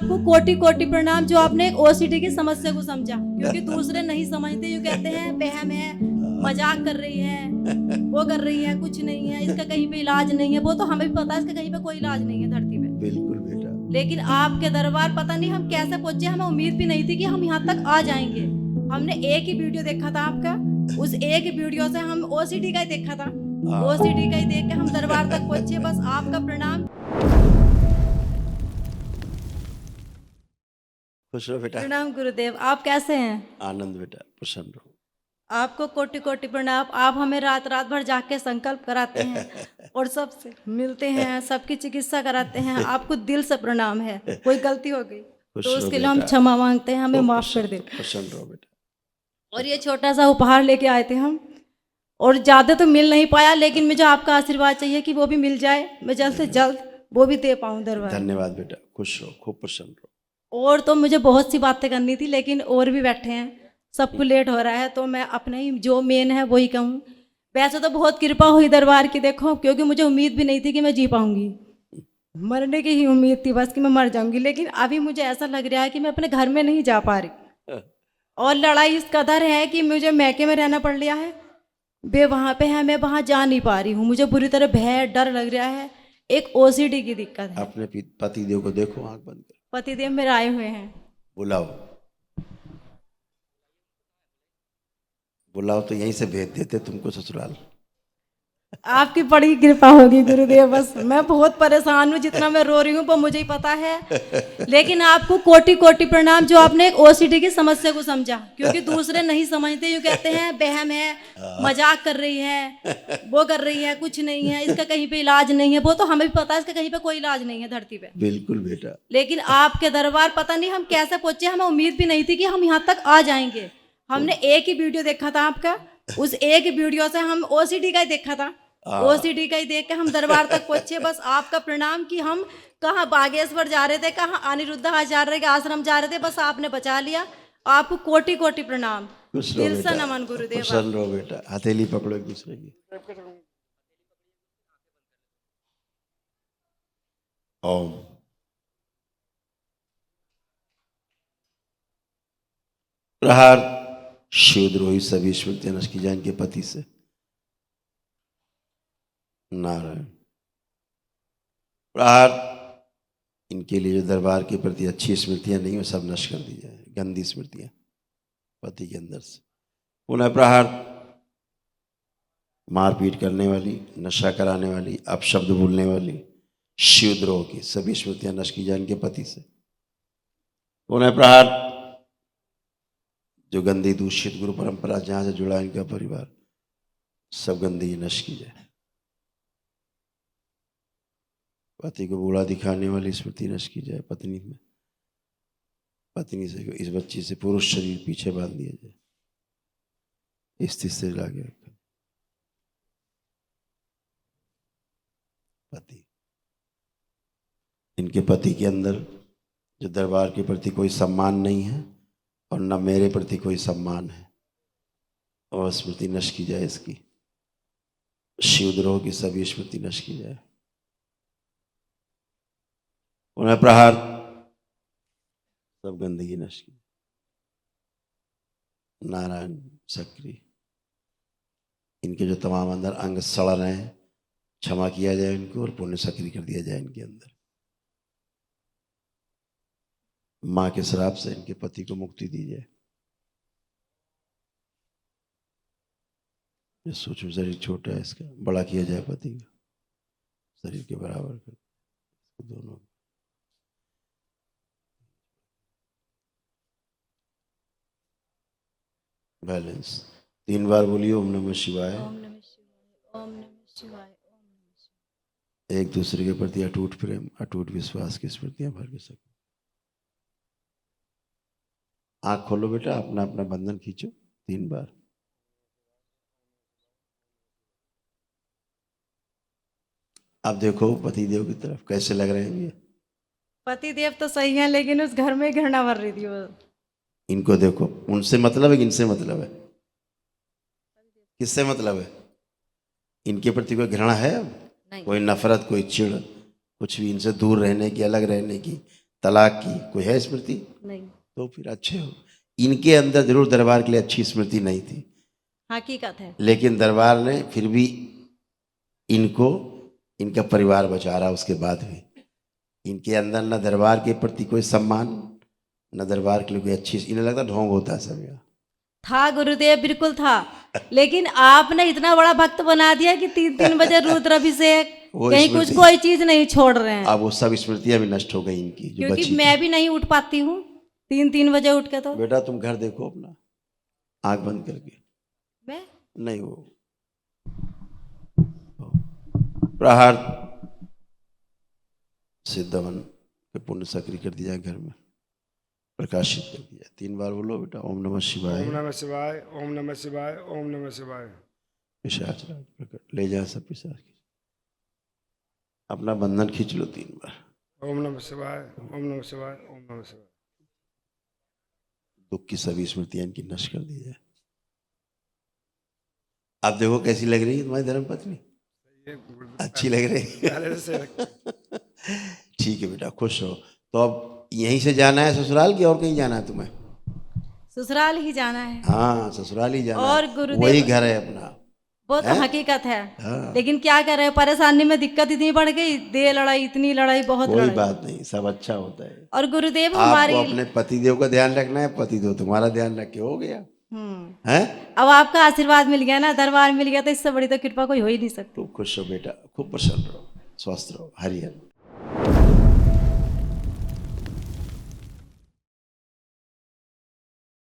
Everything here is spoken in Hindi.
आपको कोटि कोटि प्रणाम जो आपने एक ओसीडी की समस्या को समझा, क्योंकि दूसरे नहीं समझते, ये कहते हैं वहम है, मजाक कर रही है, वो कर रही है, कुछ नहीं है, इसका कहीं पे इलाज नहीं है। वो तो हमें भी पता है इसका कहीं पे कोई इलाज नहीं है धरती पे। बिल्कुल बेटा। लेकिन आपके दरबार पता नहीं हम कैसे पहुंचे, हमें उम्मीद भी नहीं थी कि हम यहाँ तक आ जाएंगे। हमने एक ही वीडियो देखा था आपका, उस एक ही वीडियो से हम ओसीडी का ही देखा था, ओसीडी का ही देख के हम दरबार तक पहुंचे। बस आपका प्रणाम। खुश रहो बेटा। प्रणाम गुरुदेव। आप कैसे हैं? आनंद बेटा, प्रसन्न रहो। आपको कोटि कोटि प्रणाम। आप हमें रात रात भर जाके संकल्प कराते हैं और सबसे मिलते हैं, सबकी चिकित्सा कराते हैं। आपको दिल से प्रणाम है। कोई गलती हो गई तो उसके लिए हम क्षमा मांगते हैं, हमें माफ कर दे। प्रसन्न रहो बेटा। और ये छोटा सा उपहार लेके आए थे हम, और ज़्यादा तो मिल नहीं पाया, लेकिन मुझे आपका आशीर्वाद चाहिए कि वो भी मिल जाए, मैं जल्द से जल्द वो भी दे पाऊँ दरबार। धन्यवाद बेटा, खुश रहो, खूब प्रसन्न रहो। और तो मुझे बहुत सी बातें करनी थी, लेकिन और भी बैठे हैं, सबको लेट हो रहा है, तो मैं अपने ही जो मेन है वही कहूँ। वैसे तो बहुत कृपा हुई दरबार की, देखो, क्योंकि मुझे उम्मीद भी नहीं थी कि मैं जी पाऊंगी। मरने की ही उम्मीद थी बस कि मैं मर जाऊंगी, लेकिन अभी मुझे ऐसा लग रहा है कि मैं अपने घर में नहीं जा पा रही। और लड़ाई इस कदर है कि मुझे मैके में रहना पड़ लिया है, वे वहाँ पे है, मैं वहाँ जा नहीं पा रही हूँ। मुझे बुरी तरह भय डर लग रहा है, एक ओसीडी की दिक्कत है। अपने पति देव को देखो, आंख बंद कर। पतिदेव मेरे आए हुए हैं। बुलाओ, बुलाओ तो यहीं से भेज देते तुमको ससुराल। आपकी बड़ी कृपा होगी गुरुदेव। बस मैं बहुत परेशान हूँ, जितना मैं रो रही हूँ वो मुझे ही पता है। लेकिन आपको कोटि कोटि प्रणाम जो आपने एक ओसीडी की समस्या को समझा, क्योंकि दूसरे नहीं समझते, ये कहते हैं वहम है, मजाक कर रही है, वो कर रही है, कुछ नहीं है, इसका कहीं पे इलाज नहीं है। वो तो हमें भी पता है इसका कहीं पे कोई इलाज नहीं है धरती पे। बिल्कुल बेटा। लेकिन आपके दरबार पता नहीं हम कैसे पहुंचे, हमें उम्मीद भी नहीं थी कि हम यहाँ तक आ जाएंगे। हमने एक ही वीडियो देखा था आपका, उस एक ही वीडियो से हम ओसीडी का ही देखा था, ओसीडी का ही देख के हम दरबार तक पहुंचे। बस आपका प्रणाम कि हम कहाँ बागेश्वर जा रहे थे, कहाँ अनिरुद्ध आचार्य के आश्रम जा रहे थे, बस आपने बचा लिया। आपको कोटि कोटि प्रणाम, खुश रहो दिल से बेटा, नमन गुरुदेव। प्रसन्न रहो बेटा। हथेली पकड़ो एक दूसरे की। ओम। प्रहार शिवद्रोही सभी स्मृतियां नष्ट की जाए इनके पति से। नारायण। प्रहार इनके लिए जो दरबार के प्रति अच्छी स्मृतियां नहीं वो सब नष्ट कर दी जाए, गंदी स्मृतियां पति के अंदर से। पुनः प्रहार मारपीट करने वाली, नशा कराने वाली, अपशब्द बोलने वाली, शिवद्रोह की सभी स्मृतियां नष्ट की जाए इनके पति से। पुनः प्रहार जो गंदी दूषित गुरु परंपरा जहां से जुड़ा इनका परिवार, सब गंदगी नष्ट की जाए। पति को बूढ़ा दिखाने वाली स्मृति नष्ट की जाए पत्नी में। पत्नी से इस बच्ची से पुरुष शरीर पीछे बांध दिया जाए, स्थिति से लागे रखा। पति, इनके पति के अंदर जो दरबार के प्रति कोई सम्मान नहीं है और न मेरे प्रति कोई सम्मान है, और स्मृति नष्ट की जाए इसकी। शिवद्रोह की सभी स्मृति नष्ट की जाए। उन्हें प्रहार सब गंदगी नष्ट की। नारायण सक्रिय, इनके जो तमाम अंदर अंग सड़ रहे हैं क्षमा किया जाए इनको, और पुण्य सक्रिय कर दिया जाए इनके अंदर। माँ के श्राप से इनके पति को मुक्ति दी जाए। ये सूक्ष्म शरीर छोटा है, इसका बड़ा किया जाए पति का, शरीर के बराबर कर दोनों। बैलेंस 3 बार बोलिए ओम नमः शिवाय। ओम नमः शिवाय, ओम नमः शिवाय, ओम नमः शिवाय। एक दूसरे के प्रति अटूट प्रेम, अटूट विश्वास की स्मृतियां भर के सके। आंख खोलो बेटा, अपना अपना बंधन खींचो 3 बार। अब देखो पति देव की तरफ कैसे लग रहे हैं ये। पति देव तो सही है, लेकिन उस घर में घृणा भर रही थी वो। इनको देखो, उनसे मतलब है कि इनसे मतलब है? किससे मतलब है? इनके प्रति कोई घृणा है अब? कोई नफरत, कोई चिढ़, कुछ भी? इनसे दूर रहने की, अलग रहने की, तलाक की कोई है स्मृति? नहीं, तो फिर अच्छे हो। इनके अंदर जरूर दरबार के लिए अच्छी स्मृति नहीं थी, हकीकत है। लेकिन दरबार ने फिर भी इनको, इनका परिवार बचा रहा उसके बाद भी। इनके अंदर न दरबार के प्रति कोई सम्मान, न दरबार के लिए कोई अच्छी, इन्हें लगता ढोंग होता है सब यहाँ। था गुरुदेव, बिल्कुल था, लेकिन आपने इतना बड़ा भक्त बना दिया कि 3-3 बजे रुद्राभिषेक, वो कहीं स्मृति- कुछ कोई चीज नहीं छोड़ रहे हैं। अब वो सब स्मृतियां भी नष्ट हो गई इनकी जो क्योंकि बची मैं थी। भी नहीं उठ पाती हूँ 3-3 बजे उठ के। तो बेटा तुम घर देखो अपना, आंख बंद करके। मैं नहीं वो प्रहार से दमन के पुण्य सक्रिय कर दिया, घर में प्रकाशित कर दिया। 3 बार बोलो बेटा, ओम नमः शिवाय। ओम नमः शिवाय, ओम नमः शिवाय, ओम नमः शिवाय। पिशाच राज प्रकट, ले जा सब पिशाच की। अपना बंधन खींच लो 3 बार। ओम नमः शिवाय, ओम नमः शिवाय, ओम नमः शिवाय। दुख की सभी स्मृतियां इनकी नष्ट कर दी जाए। अब देखो कैसी लग रही है तुम्हारी धर्मपत्नी? ये अच्छी लग रही है। पहले से ठीक है बेटा, खुश हो। तो अब यहीं से जाना है ससुराल की, और कहीं जाना है तुम्हें? ससुराल ही जाना है। हाँ ससुराल ही जाना और है, गुरुदेव- वही घर है अपना। वो तो है? हकीकत है। हाँ। लेकिन क्या करे, परेशानी में दिक्कत इतनी बढ़ गई, दे लड़ाई, इतनी लड़ाई, बहुत कोई लड़ाई। बात नहीं, सब अच्छा होता है। और गुरुदेव हमारी आपको अपने पतिदेव का ध्यान रखना है, पतिदेव तुम्हारा ध्यान रख के हो गया है। अब आपका आशीर्वाद मिल गया ना, दरबार मिल गया, तो इससे बड़ी तो कृपा कोई हो ही नहीं सकती। खूब खुश हो बेटा, खूब प्रसन्न रहो, स्वस्थ रहो। हरि हरि।